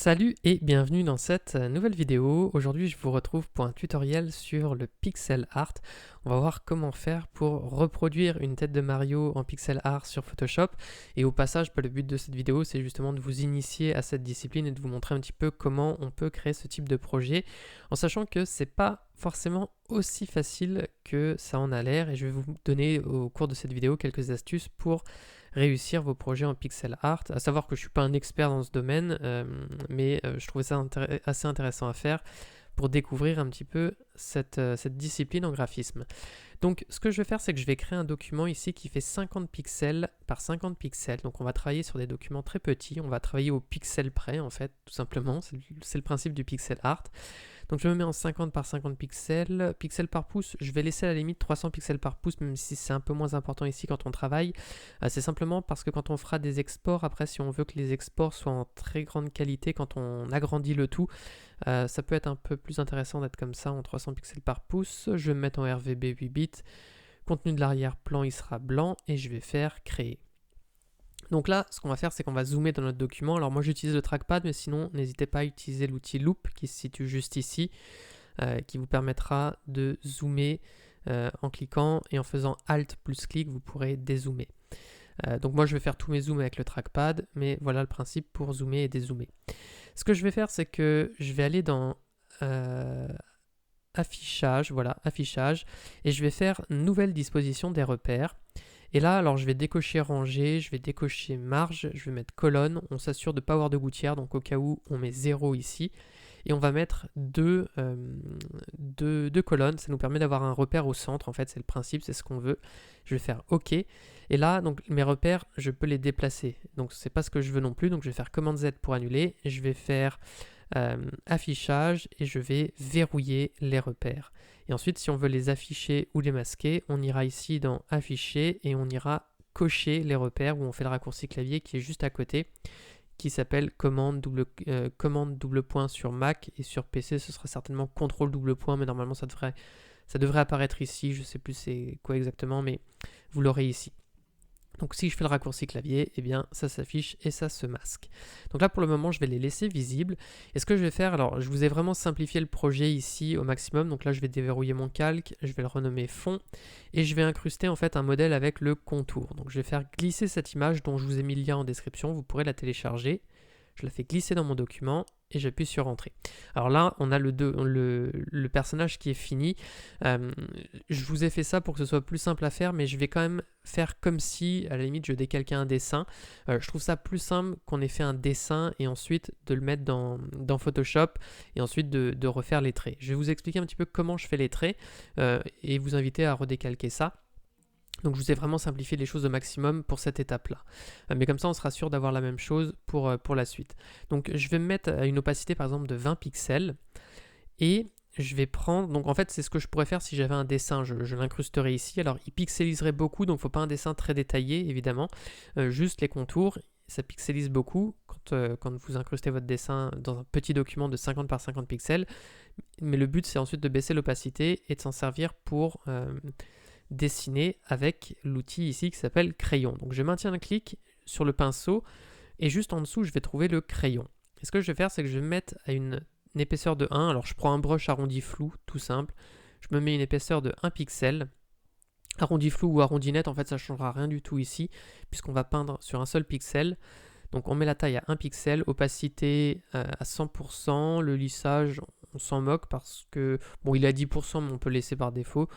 Salut et bienvenue dans cette nouvelle vidéo. Aujourd'hui, je vous retrouve pour un tutoriel sur le pixel art. On va voir comment faire pour reproduire une tête de Mario en pixel art sur Photoshop. Et au passage, le but de cette vidéo, c'est justement de vous initier à cette discipline et de vous montrer un petit peu comment on peut créer ce type de projet, en sachant que c'est pas forcément aussi facile que ça en a l'air. Et je vais vous donner au cours de cette vidéo quelques astuces pour réussir vos projets en pixel art. À savoir que je ne suis pas un expert dans ce domaine, mais je trouvais ça assez intéressant à faire pour découvrir un petit peu cette discipline en graphisme. Donc ce que je vais faire, c'est que je vais créer un document ici qui fait 50 pixels par 50 pixels. Donc on va travailler sur des documents très petits, on va travailler au pixel près en fait, tout simplement, c'est le principe du pixel art. Donc je me mets en 50 par 50 pixels, pixels par pouce, je vais laisser à la limite 300 pixels par pouce, même si c'est un peu moins important ici quand on travaille. C'est simplement parce que quand on fera des exports, après si on veut que les exports soient en très grande qualité, quand on agrandit le tout, ça peut être un peu plus intéressant d'être comme ça en 300 pixels par pouce. Je vais me mettre en RVB 8 bits, contenu de l'arrière-plan il sera blanc et je vais faire créer. Donc là, ce qu'on va faire, c'est qu'on va zoomer dans notre document. Alors moi, j'utilise le trackpad, mais sinon, n'hésitez pas à utiliser l'outil Loop qui se situe juste ici, qui vous permettra de zoomer en cliquant et en faisant Alt plus clic, vous pourrez dézoomer. Donc moi, je vais faire tous mes zooms avec le trackpad, mais voilà le principe pour zoomer et dézoomer. Ce que je vais faire, c'est que je vais aller dans Affichage, voilà, Affichage, et je vais faire Nouvelle disposition des repères. Et là, alors je vais décocher ranger, je vais décocher marge, je vais mettre colonne, on s'assure de ne pas avoir de gouttière, donc au cas où on met 0 ici. Et on va mettre deux colonnes, ça nous permet d'avoir un repère au centre, en fait c'est le principe, c'est ce qu'on veut. Je vais faire OK. Et là, donc mes repères, je peux les déplacer. Donc c'est pas ce que je veux non plus, donc je vais faire Commande Z pour annuler. Et je vais faire affichage et je vais verrouiller les repères. Et ensuite, si on veut les afficher ou les masquer, on ira ici dans Afficher et on ira cocher les repères où on fait le raccourci clavier qui est juste à côté, qui s'appelle commande double point sur Mac, et sur PC ce sera certainement contrôle double point, mais normalement ça devrait apparaître ici, je ne sais plus c'est quoi exactement, mais vous l'aurez ici. Donc si je fais le raccourci clavier, eh bien ça s'affiche et ça se masque. Donc là pour le moment je vais les laisser visibles. Et ce que je vais faire, alors je vous ai vraiment simplifié le projet ici au maximum. Donc là je vais déverrouiller mon calque, je vais le renommer fond et je vais incruster en fait un modèle avec le contour. Donc je vais faire glisser cette image dont je vous ai mis le lien en description, vous pourrez la télécharger. Je la fais glisser dans mon document et j'appuie sur Entrée. Alors là, on a le personnage qui est fini. Je vous ai fait ça pour que ce soit plus simple à faire, mais je vais quand même faire comme si, à la limite, je décalquais un dessin. Je trouve ça plus simple qu'on ait fait un dessin et ensuite de le mettre dans Photoshop et ensuite de refaire les traits. Je vais vous expliquer un petit peu comment je fais les traits et vous inviter à redécalquer ça. Donc je vous ai vraiment simplifié les choses au maximum pour cette étape-là. Mais comme ça, on sera sûr d'avoir la même chose pour la suite. Donc je vais me mettre à une opacité par exemple de 20 pixels. Et je vais prendre... Donc en fait, c'est ce que je pourrais faire si j'avais un dessin. Je l'incrusterais ici. Alors il pixeliserait beaucoup, donc il ne faut pas un dessin très détaillé, évidemment. Juste les contours, ça pixelise beaucoup quand vous incrustez votre dessin dans un petit document de 50 par 50 pixels. Mais le but, c'est ensuite de baisser l'opacité et de s'en servir pour... dessiner avec l'outil ici qui s'appelle crayon. Donc je maintiens un clic sur le pinceau et juste en dessous je vais trouver le crayon. Et ce que je vais faire, c'est que je vais me mettre à une épaisseur de 1. Alors je prends un brush arrondi flou, tout simple. Je me mets une épaisseur de 1 pixel. Arrondi flou ou arrondi net, en fait ça ne changera rien du tout ici puisqu'on va peindre sur un seul pixel. Donc on met la taille à 1 pixel, opacité à 100%, le lissage on s'en moque parce que, bon il est à 10% mais on peut le laisser par défaut.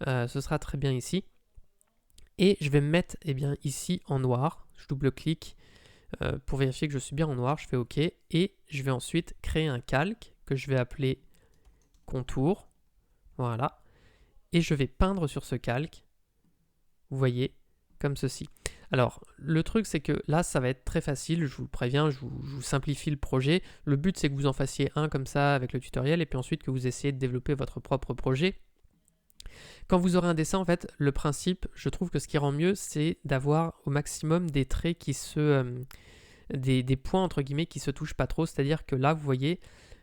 Ce sera très bien ici. Et je vais me mettre ici en noir. Je double-clique pour vérifier que je suis bien en noir. Je fais OK. Et je vais ensuite créer un calque que je vais appeler contour. Voilà. Et je vais peindre sur ce calque. Vous voyez, comme ceci. Alors, le truc, c'est que là, ça va être très facile. Je vous préviens, je vous simplifie le projet. Le but, c'est que vous en fassiez un comme ça avec le tutoriel et puis ensuite que vous essayez de développer votre propre projet. Quand vous aurez un dessin, en fait, le principe, je trouve que ce qui rend mieux, c'est d'avoir au maximum des traits qui des points, entre guillemets, qui se touchent pas trop. C'est-à-dire que là, vous voyez,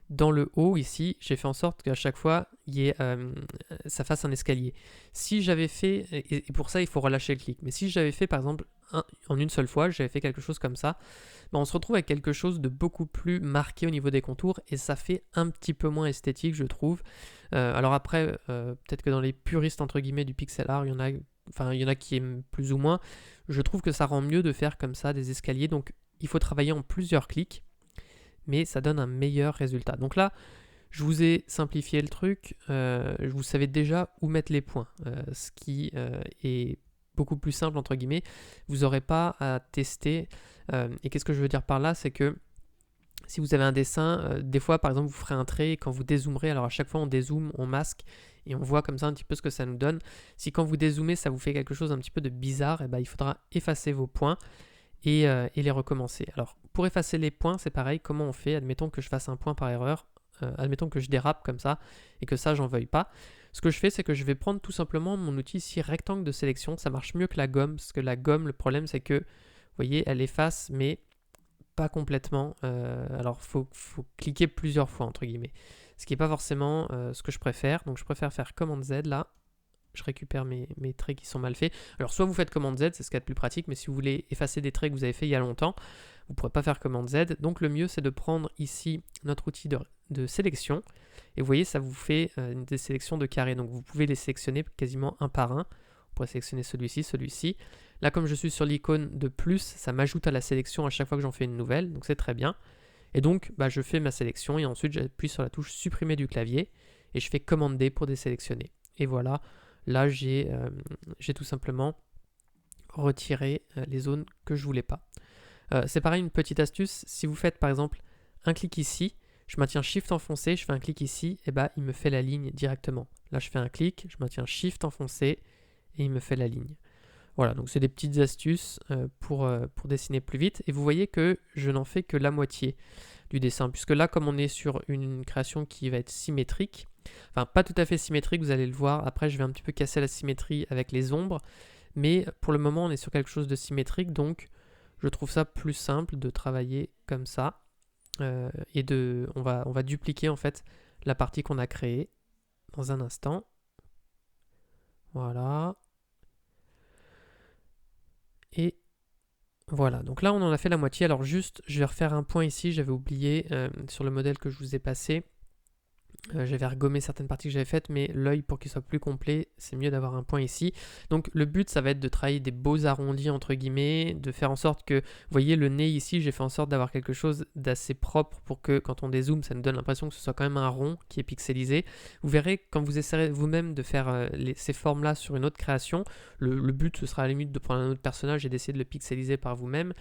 dans le haut ici, j'ai fait en sorte qu'à chaque fois, ça fasse un escalier. Si j'avais fait, et pour ça il faut relâcher le clic, mais si j'avais fait par exemple en une seule fois, j'avais fait quelque chose comme ça, ben on se retrouve avec quelque chose de beaucoup plus marqué au niveau des contours et ça fait un petit peu moins esthétique, je trouve. Alors après, peut-être que dans les puristes entre guillemets du pixel art, il y en a qui aiment plus ou moins. Je trouve que ça rend mieux de faire comme ça des escaliers, donc il faut travailler en plusieurs clics, mais ça donne un meilleur résultat. Donc là, je vous ai simplifié le truc, vous savez déjà où mettre les points, ce qui est beaucoup plus simple entre guillemets. Vous n'aurez pas à tester. Et qu'est-ce que je veux dire par là, c'est que si vous avez un dessin, des fois par exemple vous ferez un trait et quand vous dézoomerez, alors à chaque fois on dézoome, on masque et on voit comme ça un petit peu ce que ça nous donne. Si quand vous dézoomez ça vous fait quelque chose un petit peu de bizarre, et ben, il faudra effacer vos points et les recommencer. Alors pour effacer les points c'est pareil, comment on fait? Admettons que je fasse un point par erreur, admettons que je dérape comme ça et que ça j'en veuille pas. Ce que je fais c'est que je vais prendre tout simplement mon outil ici rectangle de sélection, ça marche mieux que la gomme parce que la gomme le problème c'est que vous voyez elle efface mais pas complètement, alors faut cliquer plusieurs fois entre guillemets, ce qui n'est pas forcément ce que je préfère, donc je préfère faire commande Z là, je récupère mes traits qui sont mal faits. Alors soit vous faites commande Z, c'est ce qu'il y a de plus pratique, mais si vous voulez effacer des traits que vous avez fait il y a longtemps, vous ne pourrez pas faire commande Z, donc le mieux c'est de prendre ici notre outil de sélection, et vous voyez ça vous fait des sélections de carrés, donc vous pouvez les sélectionner quasiment un par un. On pourrait sélectionner celui-ci, celui-ci. Là, comme je suis sur l'icône de plus, ça m'ajoute à la sélection à chaque fois que j'en fais une nouvelle, donc c'est très bien. Et donc, je fais ma sélection et ensuite j'appuie sur la touche supprimer du clavier et je fais commande D pour désélectionner. Et voilà, là j'ai tout simplement retiré les zones que je voulais pas. C'est pareil, une petite astuce, si vous faites par exemple un clic ici, je maintiens Shift enfoncé, je fais un clic ici, et il me fait la ligne directement. Là je fais un clic, je maintiens Shift enfoncé et il me fait la ligne. Voilà, donc c'est des petites astuces pour dessiner plus vite. Et vous voyez que je n'en fais que la moitié du dessin, puisque là, comme on est sur une création qui va être symétrique, enfin pas tout à fait symétrique, vous allez le voir, après je vais un petit peu casser la symétrie avec les ombres, mais pour le moment on est sur quelque chose de symétrique, donc je trouve ça plus simple de travailler comme ça, et on va dupliquer en fait la partie qu'on a créée dans un instant. Voilà. Et voilà, donc là on en a fait la moitié. Alors juste, je vais refaire un point ici, j'avais oublié sur le modèle que je vous ai passé. J'avais regommé certaines parties que j'avais faites, mais l'œil, pour qu'il soit plus complet, c'est mieux d'avoir un point ici. Donc le but, ça va être de travailler des beaux arrondis, entre guillemets, de faire en sorte que, vous voyez, le nez ici, j'ai fait en sorte d'avoir quelque chose d'assez propre pour que quand on dézoome, ça nous donne l'impression que ce soit quand même un rond qui est pixelisé. Vous verrez, quand vous essaierez vous-même de faire ces formes-là sur une autre création, le but, ce sera à la limite de prendre un autre personnage et d'essayer de le pixeliser par vous-même.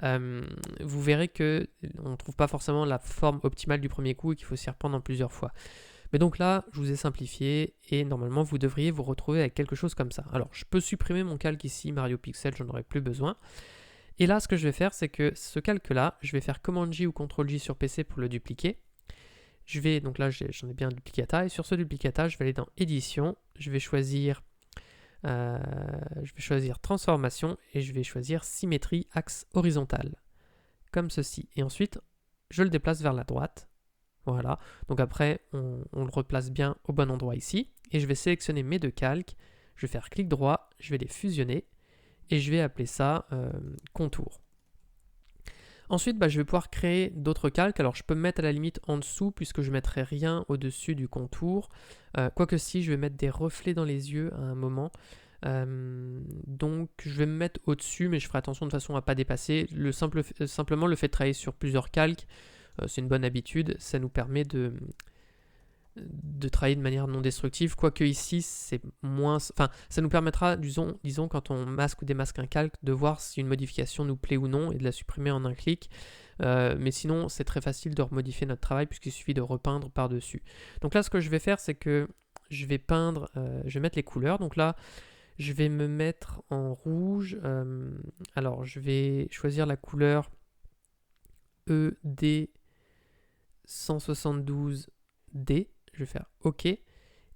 Vous verrez que on ne trouve pas forcément la forme optimale du premier coup et qu'il faut s'y reprendre en plusieurs fois. Mais donc là, je vous ai simplifié et normalement vous devriez vous retrouver avec quelque chose comme ça. Alors je peux supprimer mon calque ici, Mario Pixel, j'en aurai plus besoin. Et là, ce que je vais faire, c'est que ce calque-là, je vais faire Command J ou Ctrl J sur PC pour le dupliquer. Donc là, j'en ai bien un duplicata, et sur ce duplicata, je vais aller dans Édition, je vais choisir transformation et je vais choisir symétrie axe horizontal comme ceci, et ensuite je le déplace vers la droite. Voilà, donc après on le replace bien au bon endroit ici et je vais sélectionner mes deux calques, je vais faire clic droit, je vais les fusionner et je vais appeler ça contour. Ensuite, je vais pouvoir créer d'autres calques. Alors, je peux me mettre à la limite en dessous puisque je ne mettrai rien au-dessus du contour. Quoique si, je vais mettre des reflets dans les yeux à un moment. Donc, je vais me mettre au-dessus, mais je ferai attention de façon à ne pas dépasser. Simplement, le fait de travailler sur plusieurs calques, c'est une bonne habitude. Ça nous permet de travailler de manière non destructive, quoique ici c'est moins, enfin ça nous permettra, disons quand on masque ou démasque un calque, de voir si une modification nous plaît ou non et de la supprimer en un clic, mais sinon c'est très facile de remodifier notre travail puisqu'il suffit de repeindre par dessus. Donc là ce que je vais faire, c'est que je vais peindre, je vais mettre les couleurs. Donc là je vais me mettre en rouge, alors je vais choisir la couleur ED 172D. Je vais faire OK et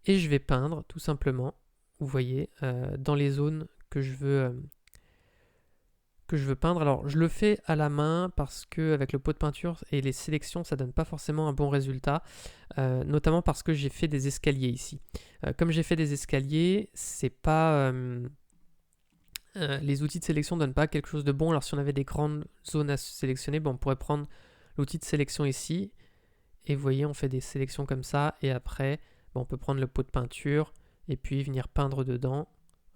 je vais peindre tout simplement, vous voyez, dans les zones que je veux que je veux peindre. Alors je le fais à la main parce que avec le pot de peinture et les sélections ça donne pas forcément un bon résultat, notamment parce que j'ai fait des escaliers ici. Comme j'ai fait des escaliers, c'est pas les outils de sélection donnent pas quelque chose de bon. Alors si on avait des grandes zones à sélectionner, on pourrait prendre l'outil de sélection ici et vous voyez on fait des sélections comme ça et après on peut prendre le pot de peinture et puis venir peindre dedans.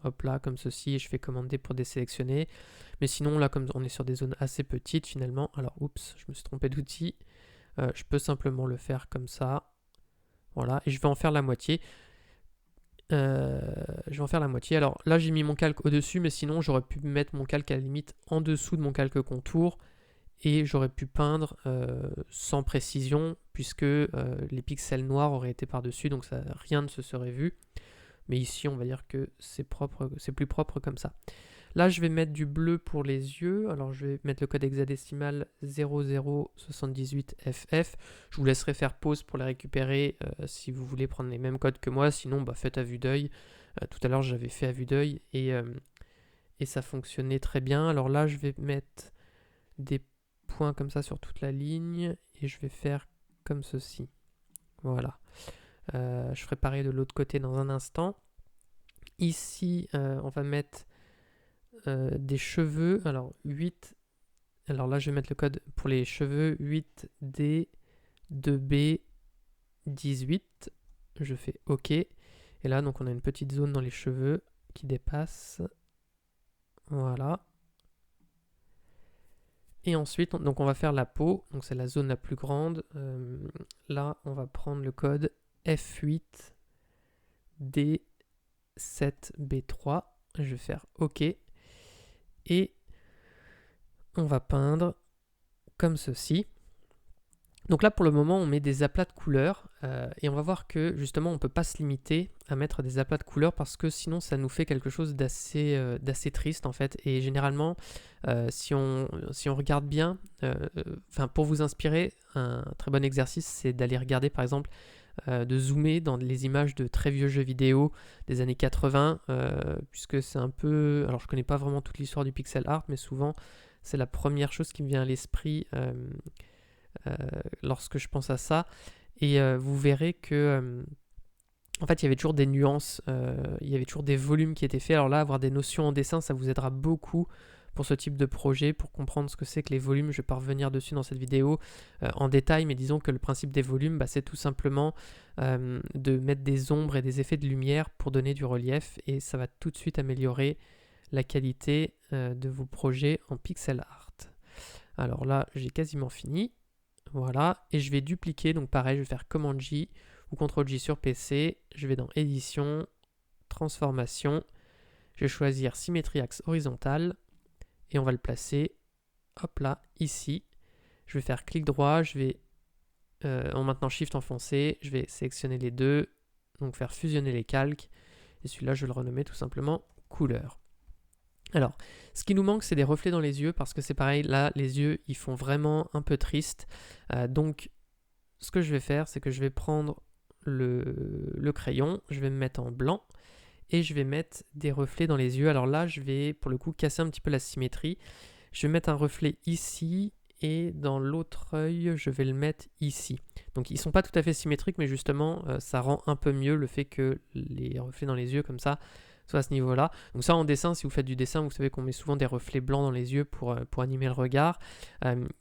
Hop là, comme ceci, et je fais commander pour désélectionner. Mais sinon, là, comme on est sur des zones assez petites, finalement, alors, oups, je me suis trompé d'outil. Je peux simplement le faire comme ça. Voilà, et je vais en faire la moitié. Alors là, j'ai mis mon calque au-dessus, mais sinon, j'aurais pu mettre mon calque à la limite en dessous de mon calque contour. Et j'aurais pu peindre sans précision, puisque les pixels noirs auraient été par-dessus, donc ça, rien ne se serait vu. Mais ici, on va dire que c'est propre, c'est plus propre comme ça. Là, je vais mettre du bleu pour les yeux. Alors, je vais mettre le code hexadécimal 0078FF. Je vous laisserai faire pause pour les récupérer si vous voulez prendre les mêmes codes que moi. Sinon, faites à vue d'œil. Tout à l'heure, j'avais fait à vue d'œil et ça fonctionnait très bien. Alors là, je vais mettre des points comme ça sur toute la ligne et je vais faire comme ceci. Voilà. Je ferai pareil de l'autre côté dans un instant. Ici, on va mettre des cheveux. Alors, 8. Alors là, je vais mettre le code pour les cheveux 8D 2B 18. Je fais OK. Et là, donc, on a une petite zone dans les cheveux qui dépasse. Voilà. Et ensuite, donc on va faire la peau. Donc, c'est la zone la plus grande. Là, on va prendre le code F8 D7B3. Je vais faire OK. Et on va peindre comme ceci. Donc là, pour le moment, on met des aplats de couleurs et on va voir que justement, on ne peut pas se limiter à mettre des aplats de couleurs parce que sinon, ça nous fait quelque chose d'assez triste en fait. Et généralement, si on regarde bien, pour vous inspirer, un très bon exercice, c'est d'aller regarder par exemple, de zoomer dans les images de très vieux jeux vidéo des années 80, puisque c'est un peu... Alors, je connais pas vraiment toute l'histoire du pixel art, mais souvent, c'est la première chose qui me vient à l'esprit lorsque je pense à ça. Et vous verrez que en fait il y avait toujours des nuances, il y avait toujours des volumes qui étaient faits. Alors là, avoir des notions en dessin, ça vous aidera beaucoup pour ce type de projet, pour comprendre ce que c'est que les volumes. Je vais pas revenir dessus dans cette vidéo en détail, mais disons que le principe des volumes, c'est tout simplement de mettre des ombres et des effets de lumière pour donner du relief, et ça va tout de suite améliorer la qualité de vos projets en pixel art. Alors là, j'ai quasiment fini. Voilà, et je vais dupliquer, donc pareil, je vais faire Command J ou Ctrl J sur PC, je vais dans Édition, Transformation, je vais choisir Symétrie axe horizontal, et on va le placer, hop là, ici. Je vais faire clic droit, je vais, en maintenant Shift enfoncé, je vais sélectionner les deux, donc faire fusionner les calques, et celui-là je vais le renommer tout simplement couleur. Alors, ce qui nous manque, c'est des reflets dans les yeux, parce que c'est pareil, là, les yeux, ils font vraiment un peu triste. Donc, ce que je vais faire, c'est que je vais prendre le crayon, je vais me mettre en blanc, et je vais mettre des reflets dans les yeux. Alors là, je vais, pour le coup, casser un petit peu la symétrie. Je vais mettre un reflet ici, et dans l'autre œil, je vais le mettre ici. Donc, ils ne sont pas tout à fait symétriques, mais justement, ça rend un peu mieux le fait que les reflets dans les yeux, comme ça, soit à ce niveau-là. Donc ça en dessin, si vous faites du dessin, vous savez qu'on met souvent des reflets blancs dans les yeux pour animer le regard.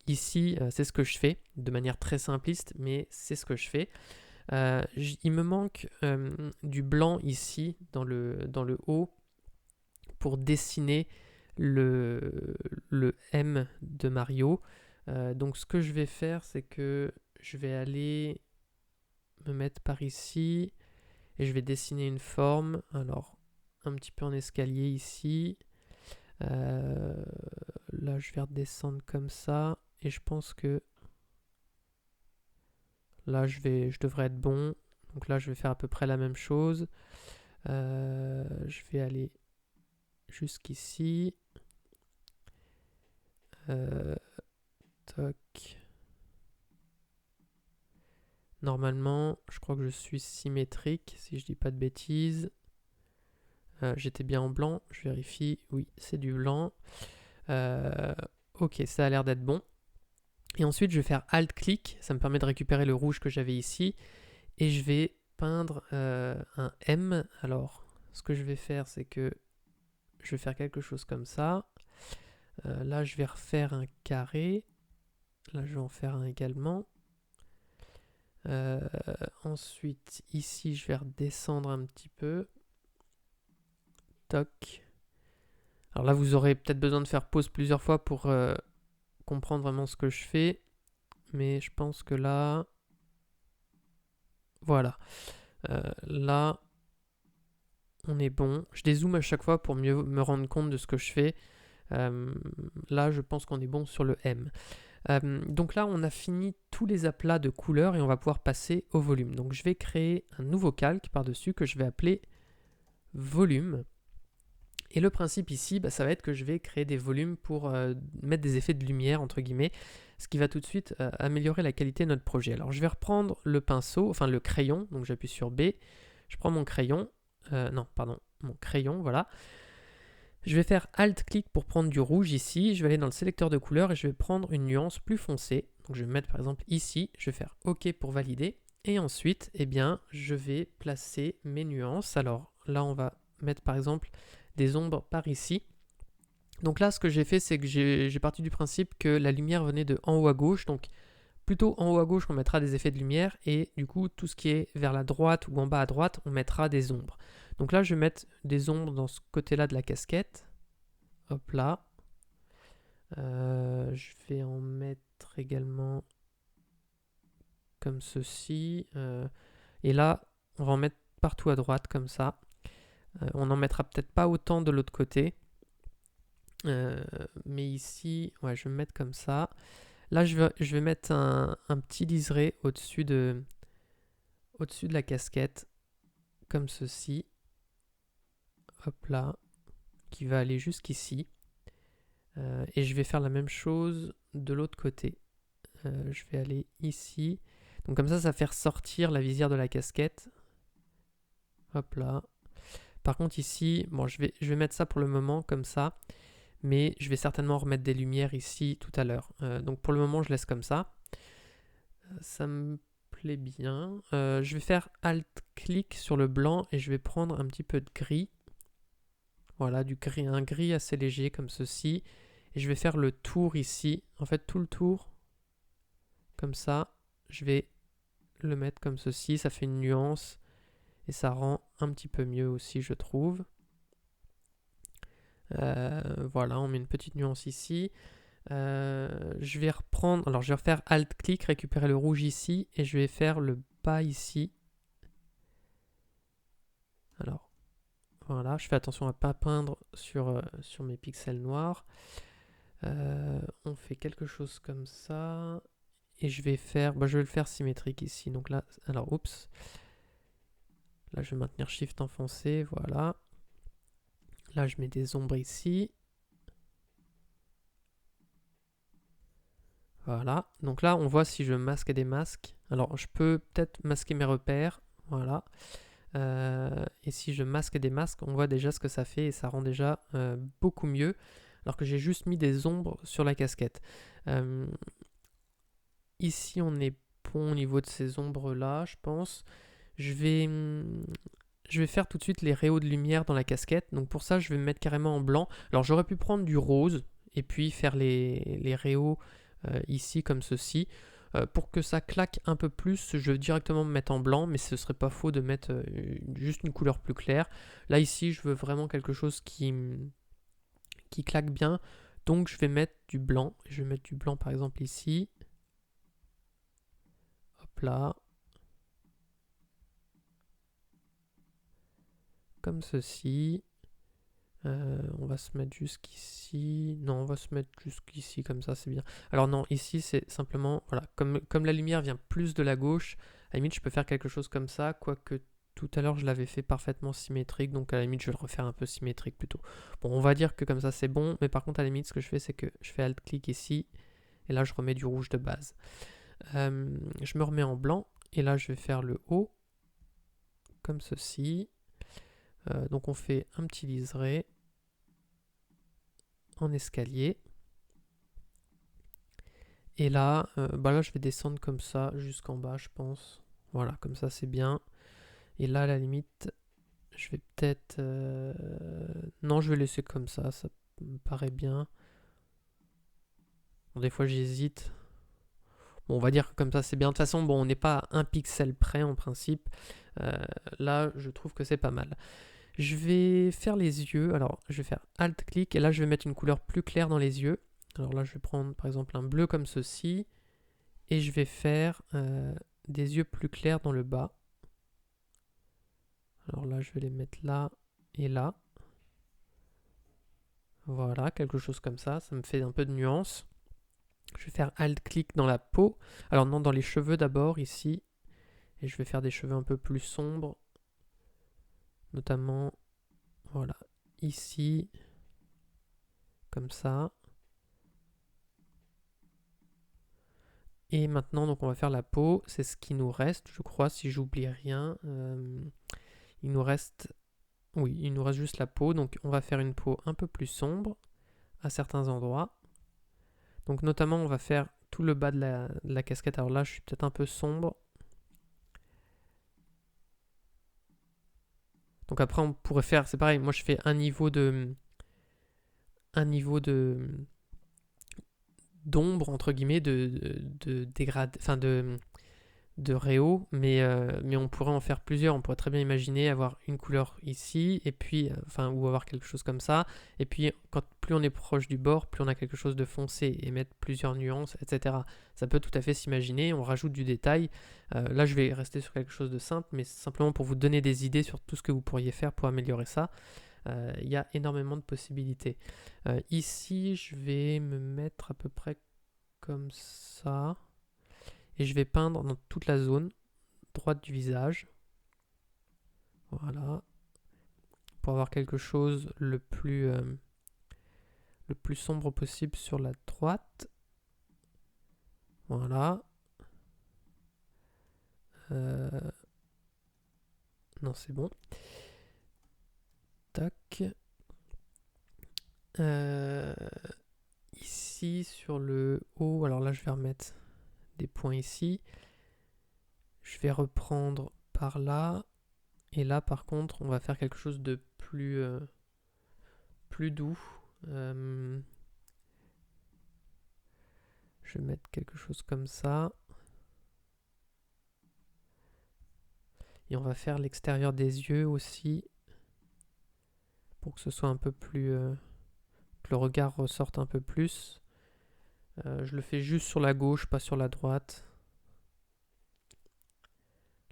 Ici, c'est ce que je fais, de manière très simpliste, mais c'est ce que je fais. Il me manque du blanc ici, dans le haut, pour dessiner le M de Mario. Donc ce que je vais faire, c'est que je vais aller me mettre par ici, et je vais dessiner une forme. Alors, un petit peu en escalier ici. Là, je vais redescendre comme ça. Et je pense que là, je devrais être bon. Donc là, je vais faire à peu près la même chose. Je vais aller jusqu'ici. Toc. Normalement, je crois que je suis symétrique, si je dis pas de bêtises. J'étais bien en blanc, je vérifie. Oui, c'est du blanc. Euh, ok, ça a l'air d'être bon. Et ensuite, je vais faire Alt-clic. Ça me permet de récupérer le rouge que j'avais ici. Et je vais peindre un M. Alors, ce que je vais faire, c'est que je vais faire quelque chose comme ça. Là, je vais refaire un carré. Là, je vais en faire un également. Ensuite, ici, je vais redescendre un petit peu. Toc. Alors là, vous aurez peut-être besoin de faire pause plusieurs fois pour comprendre vraiment ce que je fais. Mais je pense que là... Voilà. Là, on est bon. Je dézoome à chaque fois pour mieux me rendre compte de ce que je fais. Là, je pense qu'on est bon sur le M. Donc là, on a fini tous les aplats de couleurs et on va pouvoir passer au volume. Donc je vais créer un nouveau calque par-dessus que je vais appeler volume. Et le principe ici, ça va être que je vais créer des volumes pour mettre des effets de lumière, entre guillemets, ce qui va tout de suite améliorer la qualité de notre projet. Alors je vais reprendre le pinceau, enfin le crayon, donc j'appuie sur B, je prends mon crayon, mon crayon, voilà. Je vais faire Alt-clic pour prendre du rouge ici, je vais aller dans le sélecteur de couleurs et je vais prendre une nuance plus foncée. Donc je vais mettre par exemple ici, je vais faire OK pour valider. Et ensuite, je vais placer mes nuances. Alors là, on va mettre par exemple des ombres par ici. Donc là, ce que j'ai fait, c'est que j'ai parti du principe que la lumière venait de en haut à gauche. Donc plutôt en haut à gauche, on mettra des effets de lumière. Et du coup, tout ce qui est vers la droite ou en bas à droite, on mettra des ombres. Donc là, je vais mettre des ombres dans ce côté-là de la casquette. Hop là. Je vais en mettre également comme ceci. Et là, on va en mettre partout à droite comme ça. On n'en mettra peut-être pas autant de l'autre côté. Mais ici, ouais, je vais me mettre comme ça. Là, je vais mettre un petit liseré au-dessus de la casquette. Comme ceci. Hop là. Qui va aller jusqu'ici. Et je vais faire la même chose de l'autre côté. Je vais aller ici. Donc comme ça, ça fait ressortir la visière de la casquette. Hop là. Par contre ici, bon, je vais mettre ça pour le moment comme ça. Mais je vais certainement remettre des lumières ici tout à l'heure. Donc pour le moment, je laisse comme ça. Ça me plaît bien. Je vais faire Alt-clic sur le blanc et je vais prendre un petit peu de gris. Voilà, un gris assez léger comme ceci. Et je vais faire le tour ici. En fait, tout le tour. Comme ça. Je vais le mettre comme ceci. Ça fait une nuance. Et ça rend un petit peu mieux aussi, je trouve. Voilà, on met une petite nuance ici. Je vais reprendre, alors je vais refaire Alt-clic, récupérer le rouge ici, et je vais faire le bas ici. Alors, voilà, je fais attention à ne pas peindre sur mes pixels noirs. On fait quelque chose comme ça. Et je vais faire, je vais le faire symétrique ici. Donc là, alors, oups. Là, je vais maintenir Shift enfoncé, voilà. Là, je mets des ombres ici. Voilà, donc là on voit si je masque des masques. Alors je peux peut-être masquer mes repères, voilà. Et si je masque des masques, on voit déjà ce que ça fait et ça rend déjà beaucoup mieux. Alors que j'ai juste mis des ombres sur la casquette. Ici on est bon au niveau de ces ombres là, je pense. Je vais faire tout de suite les rayons de lumière dans la casquette. Donc pour ça je vais me mettre carrément en blanc. Alors j'aurais pu prendre du rose et puis faire les rayons ici comme ceci. Pour que ça claque un peu plus, je vais directement me mettre en blanc, mais ce serait pas faux de mettre juste une couleur plus claire. Là ici, je veux vraiment quelque chose qui claque bien, donc je vais mettre du blanc. Je vais mettre du blanc par exemple ici. Hop là. Comme ceci. On va se mettre jusqu'ici. Non, on va se mettre jusqu'ici, comme ça, c'est bien. Alors non, ici, c'est simplement, voilà, comme la lumière vient plus de la gauche, à la limite, je peux faire quelque chose comme ça, quoique tout à l'heure, je l'avais fait parfaitement symétrique, donc à la limite, je vais le refaire un peu symétrique plutôt. Bon, on va dire que comme ça, c'est bon, mais par contre, à la limite, ce que je fais, c'est que je fais Alt-clic ici, et là, je remets du rouge de base. Je me remets en blanc, et là, je vais faire le haut, comme ceci. Donc on fait un petit liseré. en escalier. Et là, là je vais descendre comme ça jusqu'en bas, je pense. Voilà, comme ça c'est bien. Et là, à la limite, je vais peut-être... Non, je vais laisser comme ça me paraît bien. Bon, des fois j'hésite. Bon, on va dire que comme ça c'est bien. De toute façon, bon, on n'est pas à un pixel près en principe. Là, je trouve que c'est pas mal. Je vais faire les yeux. Alors, je vais faire Alt-clic et là, je vais mettre une couleur plus claire dans les yeux. Alors là, je vais prendre par exemple un bleu comme ceci. Et je vais faire des yeux plus clairs dans le bas. Alors là, je vais les mettre là et là. Voilà, quelque chose comme ça. Ça me fait un peu de nuance. Je vais faire Alt-clic dans la peau. Alors non, dans les cheveux d'abord, ici. Et je vais faire des cheveux un peu plus sombres. Notamment, voilà, ici. Comme ça. Et maintenant, donc on va faire la peau. C'est ce qui nous reste, je crois, si j'oublie rien. Il nous reste... Oui, il nous reste juste la peau. Donc on va faire une peau un peu plus sombre à certains endroits. Donc notamment, on va faire tout le bas de la casquette. Alors là, je suis peut-être un peu sombre. Donc après, on pourrait faire... C'est pareil, moi je fais un niveau d'ombre, entre guillemets, de dégrade... Enfin, de réo, mais on pourrait en faire plusieurs. On pourrait très bien imaginer avoir une couleur ici, et puis, ou avoir quelque chose comme ça. Et puis, plus on est proche du bord, plus on a quelque chose de foncé, et mettre plusieurs nuances, etc. Ça peut tout à fait s'imaginer. On rajoute du détail. Là, je vais rester sur quelque chose de simple, mais simplement pour vous donner des idées sur tout ce que vous pourriez faire pour améliorer ça. Il y a énormément de possibilités. Ici, je vais me mettre à peu près comme ça. Et je vais peindre dans toute la zone droite du visage. Voilà. Pour avoir quelque chose le plus sombre possible sur la droite. Voilà. Non, c'est bon. Tac. Ici, sur le haut, alors là, je vais remettre des points ici. Je vais reprendre par là. Et là, par contre, on va faire quelque chose de plus doux. Je vais mettre quelque chose comme ça. Et on va faire l'extérieur des yeux aussi. Pour que ce soit un peu plus... que le regard ressorte un peu plus. Je le fais juste sur la gauche, pas sur la droite.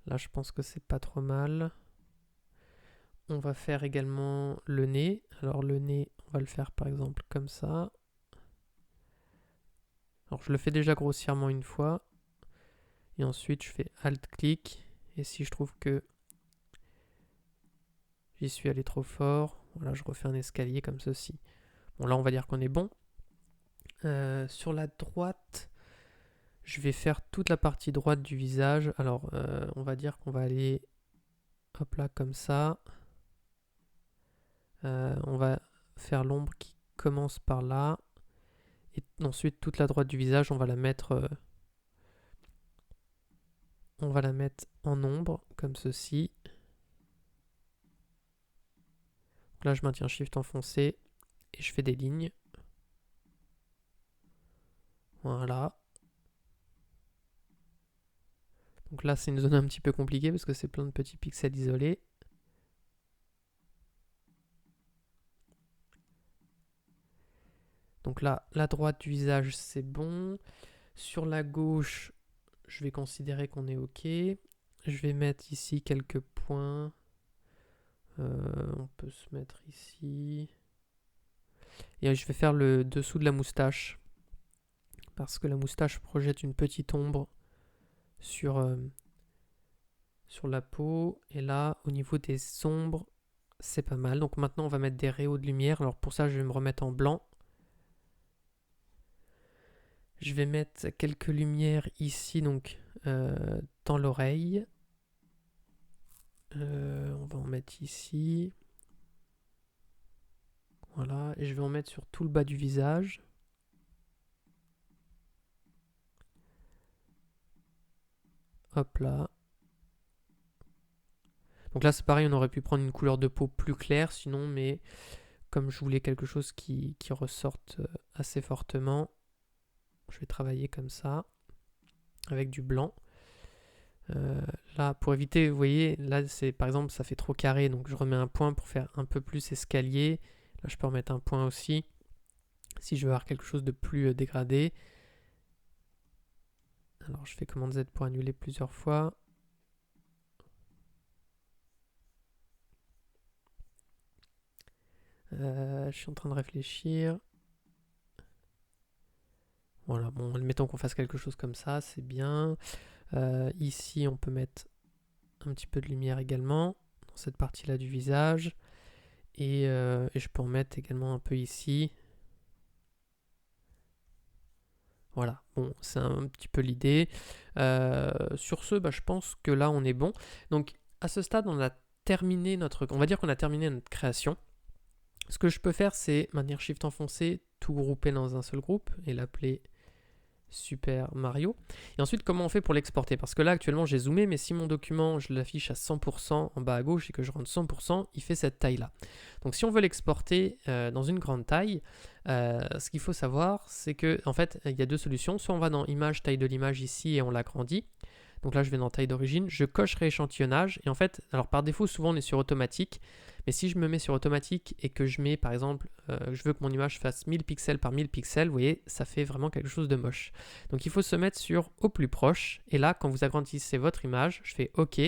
Là, je pense que c'est pas trop mal. On va faire également le nez. Alors le nez, on va le faire par exemple comme ça. Alors je le fais déjà grossièrement une fois. Et ensuite, je fais Alt-clic. Et si je trouve que j'y suis allé trop fort, voilà, je refais un escalier comme ceci. Bon, là, on va dire qu'on est bon. Sur la droite, je vais faire toute la partie droite du visage. Alors, on va dire qu'on va aller, hop là, comme ça. On va faire l'ombre qui commence par là. Et ensuite, toute la droite du visage, on va la mettre en ombre, comme ceci. Donc là, je maintiens Shift enfoncé et je fais des lignes. Voilà. Donc là, c'est une zone un petit peu compliquée parce que c'est plein de petits pixels isolés. Donc là, la droite du visage, c'est bon. Sur la gauche, je vais considérer qu'on est OK. Je vais mettre ici quelques points. On peut se mettre ici. Et je vais faire le dessous de la moustache. Parce que la moustache projette une petite ombre sur la peau. Et là, au niveau des ombres, c'est pas mal. Donc maintenant, on va mettre des rayons de lumière. Alors pour ça, je vais me remettre en blanc. Je vais mettre quelques lumières ici, donc dans l'oreille. On va en mettre ici. Voilà, et je vais en mettre sur tout le bas du visage. Hop là. Donc là, c'est pareil, on aurait pu prendre une couleur de peau plus claire sinon, mais comme je voulais quelque chose qui ressorte assez fortement, je vais travailler comme ça, avec du blanc. Là, pour éviter, vous voyez, là, c'est par exemple, ça fait trop carré, donc je remets un point pour faire un peu plus escalier. Là, je peux remettre un point aussi, si je veux avoir quelque chose de plus dégradé. Alors, je fais commande Z pour annuler plusieurs fois. Je suis en train de réfléchir. Voilà, bon, admettons qu'on fasse quelque chose comme ça, c'est bien. Ici, on peut mettre un petit peu de lumière également, dans cette partie-là du visage. Et je peux en mettre également un peu ici. Voilà, bon, c'est un petit peu l'idée. Sur ce, je pense que là, on est bon. Donc, à ce stade, on a terminé on va dire qu'on a terminé notre création. Ce que je peux faire, c'est maintenir Shift enfoncé, tout grouper dans un seul groupe et l'appeler Super Mario. Et ensuite, comment on fait pour l'exporter? Parce que là, actuellement, j'ai zoomé, mais si mon document, je l'affiche à 100% en bas à gauche et que je rentre 100%, il fait cette taille-là. Donc, si on veut l'exporter dans une grande taille, ce qu'il faut savoir, c'est que, en fait, il y a deux solutions. Soit on va dans Image, taille de l'image ici et on l'agrandit. Donc là, je vais dans taille d'origine, je coche rééchantillonnage. Et en fait, alors par défaut, souvent on est sur automatique. Mais si je me mets sur automatique et que je mets, par exemple, je veux que mon image fasse 1000 pixels par 1000 pixels, vous voyez, ça fait vraiment quelque chose de moche. Donc il faut se mettre sur au plus proche. Et là, quand vous agrandissez votre image, je fais OK.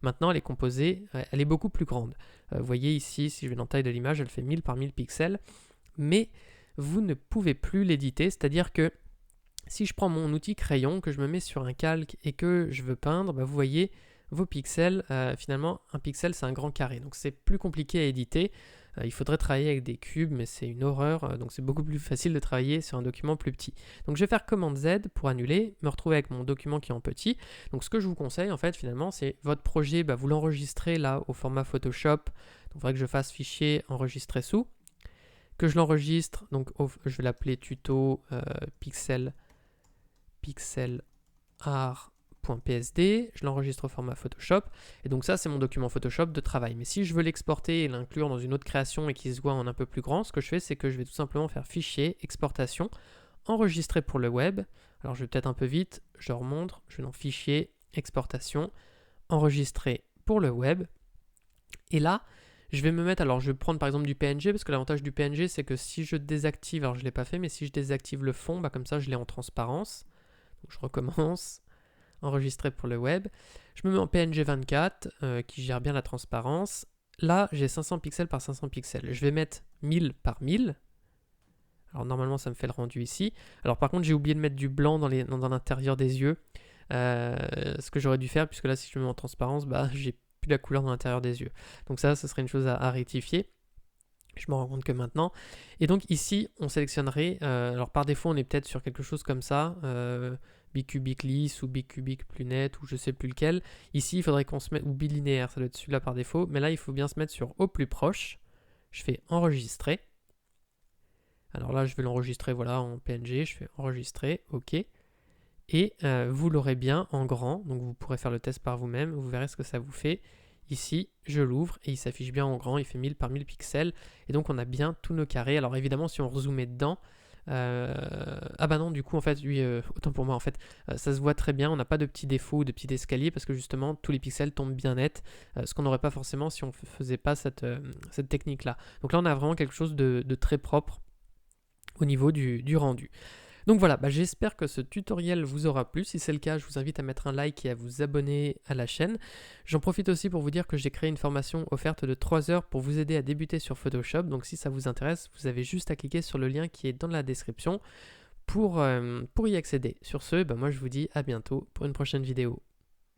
Maintenant, elle est composée, elle est beaucoup plus grande. Vous voyez ici, si je vais dans taille de l'image, elle fait 1000 par 1000 pixels. Mais vous ne pouvez plus l'éditer, c'est-à-dire que si je prends mon outil crayon, que je me mets sur un calque et que je veux peindre, vous voyez vos pixels, finalement un pixel c'est un grand carré, donc c'est plus compliqué à éditer. Il faudrait travailler avec des cubes, mais c'est une horreur, donc c'est beaucoup plus facile de travailler sur un document plus petit. Donc je vais faire commande Z pour annuler, me retrouver avec mon document qui est en petit. Donc ce que je vous conseille en fait finalement, c'est votre projet, vous l'enregistrez là au format Photoshop, donc il faudrait que je fasse fichier enregistrer sous, que je l'enregistre, donc je vais l'appeler tuto pixelart.psd, je l'enregistre au format Photoshop, et donc ça c'est mon document Photoshop de travail. Mais si je veux l'exporter et l'inclure dans une autre création et qu'il se voit en un peu plus grand, ce que je fais c'est que je vais tout simplement faire fichier, exportation, enregistrer pour le web. Alors je vais peut-être un peu vite, je remonte, je vais dans fichier, exportation, enregistrer pour le web, et là je vais me mettre, alors je vais prendre par exemple du PNG, parce que l'avantage du PNG c'est que si je désactive, alors je ne l'ai pas fait, mais si je désactive le fond, comme ça je l'ai en transparence. Donc je recommence, enregistrer pour le web. Je me mets en PNG 24 qui gère bien la transparence. Là, j'ai 500 pixels par 500 pixels. Je vais mettre 1000 par 1000. Alors normalement, ça me fait le rendu ici. Alors par contre, j'ai oublié de mettre du blanc dans l'intérieur des yeux. Ce que j'aurais dû faire, puisque là, si je me mets en transparence, j'ai plus la couleur dans l'intérieur des yeux. Donc ça, ce serait une chose à rectifier. Je me rends compte que maintenant. Et donc ici, on sélectionnerait, alors par défaut, on est peut-être sur quelque chose comme ça, bicubique lisse ou bicubique plus net, ou je sais plus lequel. Ici, il faudrait qu'on se mette, ou bilinéaire, ça doit être celui-là par défaut, mais là, il faut bien se mettre sur au plus proche. Je fais enregistrer. Alors là, je vais l'enregistrer, voilà, en PNG, je fais enregistrer, OK. Et vous l'aurez bien en grand, donc vous pourrez faire le test par vous-même, vous verrez ce que ça vous fait. Ici, je l'ouvre et il s'affiche bien en grand, il fait 1000 par 1000 pixels. Et donc, on a bien tous nos carrés. Alors, évidemment, si on rezoomait dedans, ah bah non, du coup, en fait, lui, autant pour moi, en fait, ça se voit très bien. On n'a pas de petits défauts ou de petits escaliers parce que justement, tous les pixels tombent bien net, ce qu'on n'aurait pas forcément si on ne faisait pas cette technique-là. Donc là, on a vraiment quelque chose de très propre au niveau du rendu. Donc voilà, j'espère que ce tutoriel vous aura plu. Si c'est le cas, je vous invite à mettre un like et à vous abonner à la chaîne. J'en profite aussi pour vous dire que j'ai créé une formation offerte de 3 heures pour vous aider à débuter sur Photoshop. Donc si ça vous intéresse, vous avez juste à cliquer sur le lien qui est dans la description pour y accéder. Sur ce, moi je vous dis à bientôt pour une prochaine vidéo.